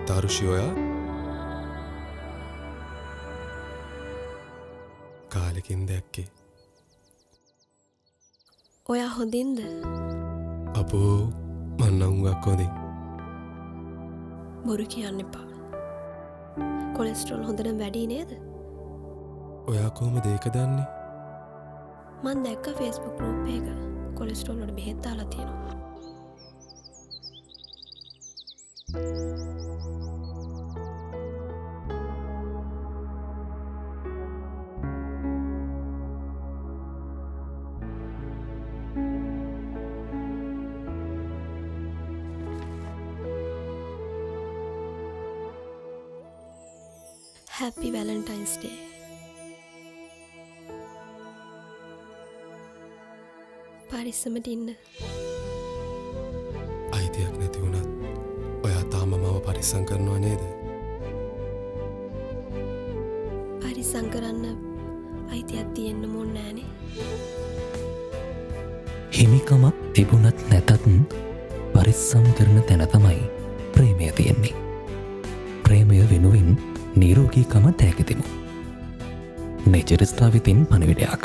තාරුෂි ඔයා කාලෙකින් දැක්කේ ඔයා හොඳින්ද? අපෝ මන්න උඟක් හොඳින්. බොරු කියන්න එපා. කොලෙස්ටරෝල් හොඳට වැඩි නේද? ඔයා කොහොමද ඒක දන්නේ? මං දැක්ක ෆේස්බුක් ගෲප් එක කොලෙස්ටරෝල් වලට බෙහෙත් දාලා තියෙනවා. Happy Valentine's Day. පරිස්සමට ඉන්න. අයිතියක් නැති වුණත් ඔයා තාම මව පරිස්සම් කරනවා නේද? පරිස්සම් කරන්න අයිතියක් තියෙන්න ඕන නෑනේ. හිමිකමක් තිබුණත් නැතත් පරිස්සම් කරන තැන තමයි ප්‍රේමය තියෙන්නේ. ප්‍රේමය වෙනුවෙන් නිරෝගීකම තෑගිතෙමු. නෙචරිස්ටාවිතින් පණවිඩයක්.